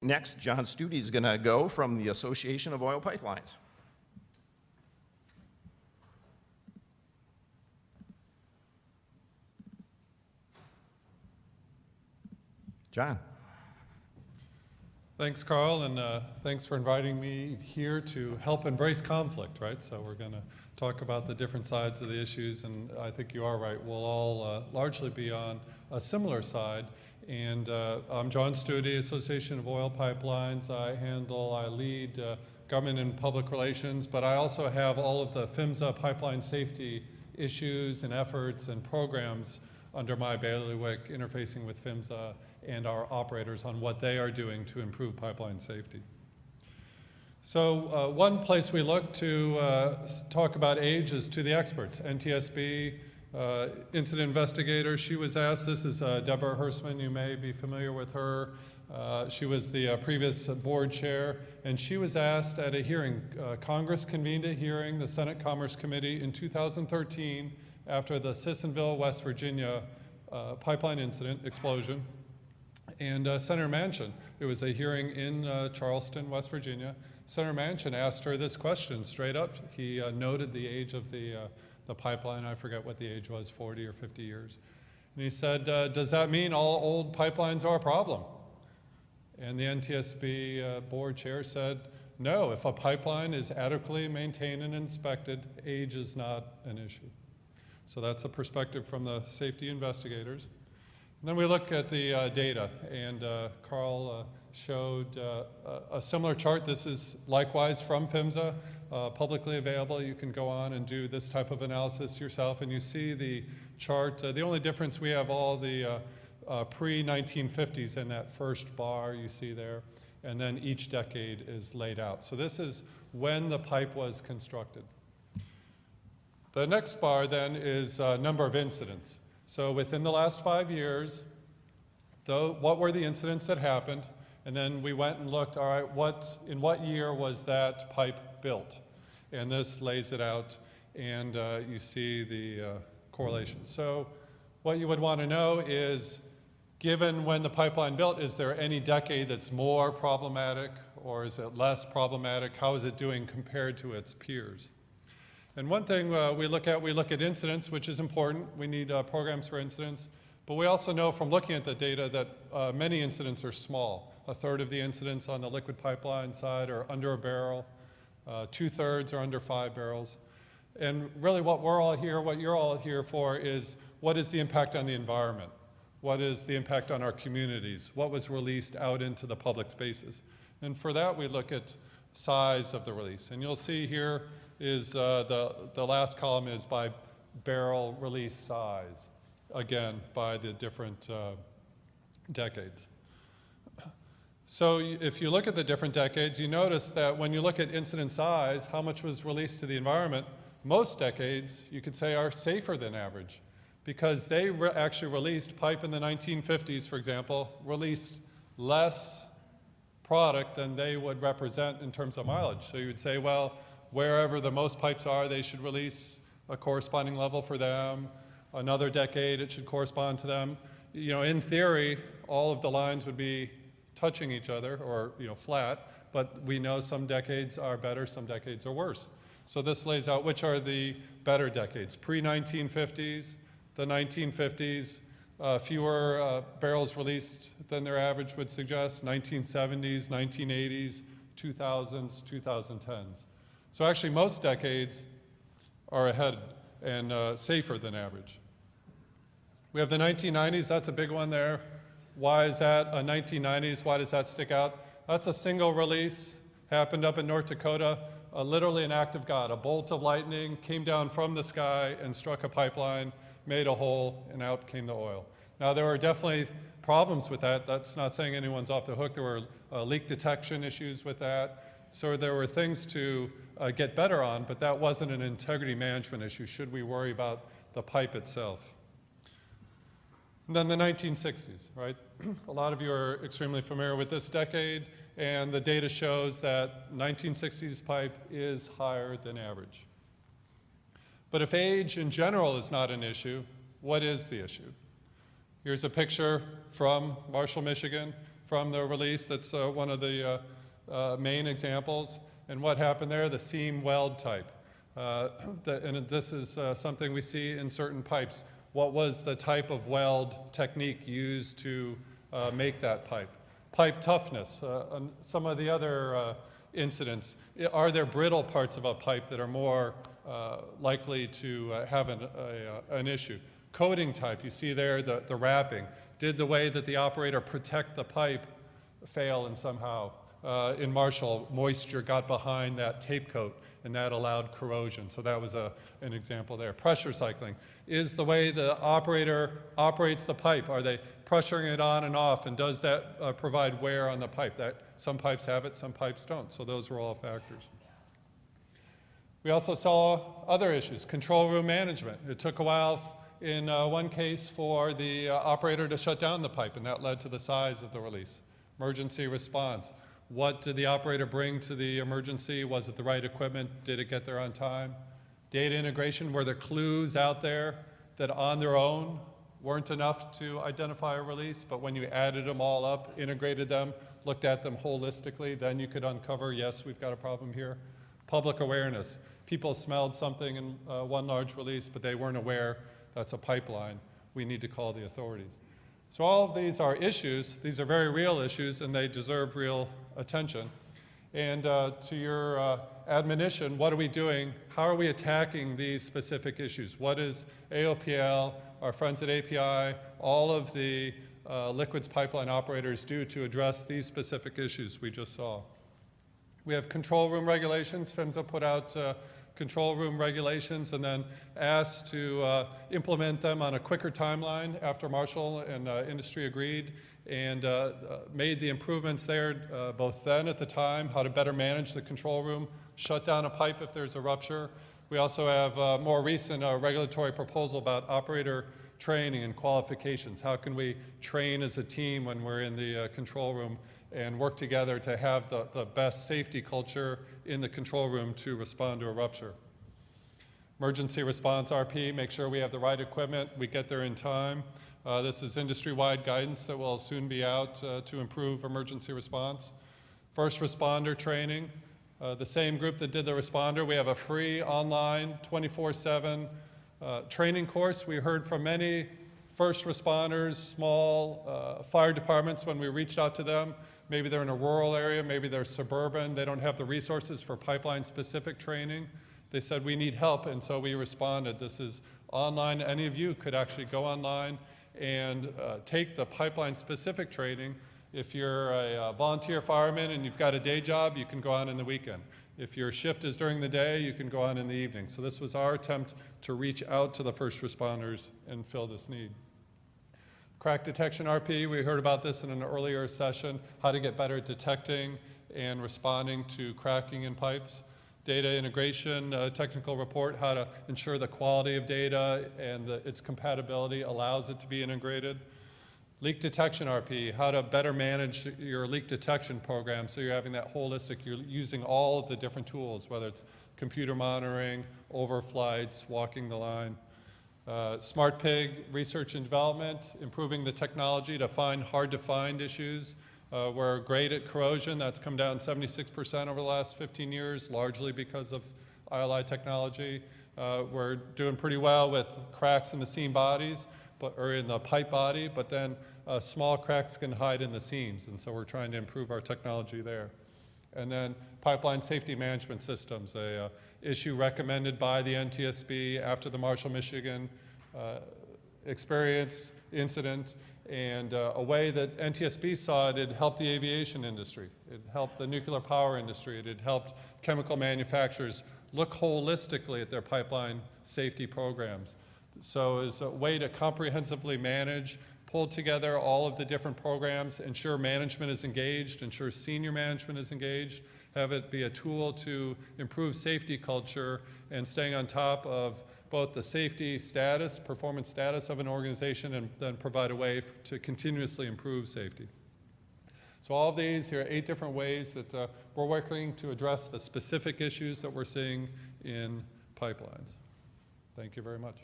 Next, John Stoody is going to go from the Association of Oil Pipelines. John. Thanks, Carl, and thanks for inviting me here to help embrace conflict, right? So we're going to talk about the different sides of the issues, and I think you are right. We'll all largely be on a similar side. And I'm John Stoody, Association of Oil Pipelines. I lead government and public relations, but I also have all of the PHMSA pipeline safety issues and efforts and programs under my bailiwick, interfacing with PHMSA and our operators on what they are doing to improve pipeline safety. So one place we look to talk about age is to the experts. NTSB incident investigator, she was asked, this is Deborah Hersman, you may be familiar with her. She was the previous board chair, and she was asked at a hearing. Congress convened a hearing, the Senate Commerce Committee, in 2013 after the Sissonville, West Virginia pipeline incident, explosion. And Senator Manchin, it was a hearing in Charleston, West Virginia. Senator Manchin asked her this question straight up. He noted the age of the pipeline. I forget what the age was, 40 or 50 years. And he said, does that mean all old pipelines are a problem? And the NTSB board chair said, no, if a pipeline is adequately maintained and inspected, age is not an issue. So that's the perspective from the safety investigators. And then we look at the data, and Carl showed a similar chart. This is likewise from PHMSA, publicly available. You can go on and do this type of analysis yourself, and you see the chart. The only difference, we have all the pre-1950s in that first bar you see there, and then each decade is laid out. So this is when the pipe was constructed. The next bar then is number of incidents. So within the last 5 years, what were the incidents that happened? And then we went and looked, all right, in what year was that pipe built? And this lays it out, and you see the correlation. So what you would want to know is, given when the pipeline built, is there any decade that's more problematic, or is it less problematic? How is it doing compared to its peers? And one thing we look at incidents, which is important. We need programs for incidents. But we also know from looking at the data that many incidents are small. A third of the incidents on the liquid pipeline side are under a barrel. 2/3 are under 5 barrels. And really what you're all here for is, what is the impact on the environment? What is the impact on our communities? What was released out into the public spaces? And for that, we look at size of the release. And you'll see here is the last column is by barrel release size, again, by the different decades. So if you look at the different decades, you notice that when you look at incident size, how much was released to the environment, most decades, you could say, are safer than average, because they actually released, pipe in the 1950s, for example, released less product than they would represent in terms of mileage. So you would say, well, wherever the most pipes are, they should release a corresponding level for them. Another decade, it should correspond to them. You know, in theory, all of the lines would be touching each other, or flat, but we know some decades are better, some decades are worse. So this lays out which are the better decades. Pre-1950s, the 1950s, fewer barrels released than their average would suggest, 1970s, 1980s, 2000s, 2010s. So actually most decades are ahead and safer than average. We have the 1990s, that's a big one there. Why is that? 1990s, why does that stick out? That's a single release, happened up in North Dakota, literally an act of God. A bolt of lightning came down from the sky and struck a pipeline, made a hole, and out came the oil. Now there are definitely problems with that. That's not saying anyone's off the hook. There were leak detection issues with that. So there were things to get better on, but that wasn't an integrity management issue. Should we worry about the pipe itself? And then the 1960s, right? A lot of you are extremely familiar with this decade, and the data shows that 1960s pipe is higher than average. But if age in general is not an issue, what is the issue? Here's a picture from Marshall, Michigan. from the release. That's one of the main examples. And what happened there? The seam weld type. And this is something we see in certain pipes. What was the type of weld technique used to make that pipe? Pipe toughness, some of the other incidents. Are there brittle parts of a pipe that are more likely to have an issue? Coating type, you see there the wrapping. Did the way that the operator protect the pipe fail and somehow? In Marshall, moisture got behind that tape coat and that allowed corrosion. So that was an example there. Pressure cycling. Is the way the operator operates the pipe, are they pressuring it on and off, and does that provide wear on the pipe? Some pipes have it, some pipes don't. So those are all factors. We also saw other issues. Control room management. It took a while in one case for the operator to shut down the pipe, and that led to the size of the release. Emergency response. What did the operator bring to the emergency? Was it the right equipment? Did it get there on time? Data integration, were there clues out there that on their own weren't enough to identify a release, but when you added them all up, integrated them, looked at them holistically, then you could uncover, yes, we've got a problem here. Public awareness. People smelled something in one large release, but they weren't aware that's a pipeline. We need to call the authorities. So all of these are issues. These are very real issues, and they deserve real attention. And to your admonition, what are we doing? How are we attacking these specific issues? What is AOPL, our friends at API, all of the liquids pipeline operators do to address these specific issues we just saw? We have control room regulations. PHMSA put out control room regulations and then asked to implement them on a quicker timeline after Marshall and industry agreed, and made the improvements there both then at the time, how to better manage the control room, shut down a pipe if there's a rupture. We also have more recent regulatory proposal about operator training and qualifications. How can we train as a team when we're in the control room and work together to have the best safety culture in the control room to respond to a rupture. Emergency response RP, make sure we have the right equipment, we get there in time. This is industry-wide guidance that will soon be out to improve emergency response. First responder training, the same group that did the responder, we have a free online 24/7 training course. We heard from many first responders, small fire departments when we reached out to them. Maybe they're in a rural area, maybe they're suburban, they don't have the resources for pipeline-specific training. They said, we need help, and so we responded. This is online. Any of you could actually go online and take the pipeline-specific training. If you're a volunteer fireman and you've got a day job, you can go on in the weekend. If your shift is during the day, you can go on in the evening. So this was our attempt to reach out to the first responders and fill this need. Crack detection RP, we heard about this in an earlier session, how to get better at detecting and responding to cracking in pipes. Data integration, technical report, how to ensure the quality of data and its compatibility allows it to be integrated. Leak detection RP, how to better manage your leak detection program so you're having that holistic, you're using all of the different tools, whether it's computer monitoring, overflights, walking the line. Smart Pig research and development, improving the technology to find hard-to-find issues. We're great at corrosion. That's come down 76% over the last 15 years, largely because of ILI technology. We're doing pretty well with cracks in the seam bodies, or in the pipe body, but then small cracks can hide in the seams, and so we're trying to improve our technology there. And then pipeline safety management systems, a issue recommended by the NTSB after the Marshall, Michigan experience incident, and a way that NTSB saw it, it helped the aviation industry, it helped the nuclear power industry, it had helped chemical manufacturers look holistically at their pipeline safety programs. So as a way to comprehensively manage, pull together all of the different programs, ensure management is engaged, ensure senior management is engaged, have it be a tool to improve safety culture and staying on top of both the safety status, performance status of an organization, and then provide a way to continuously improve safety. So all of these, here are 8 different ways that we're working to address the specific issues that we're seeing in pipelines. Thank you very much.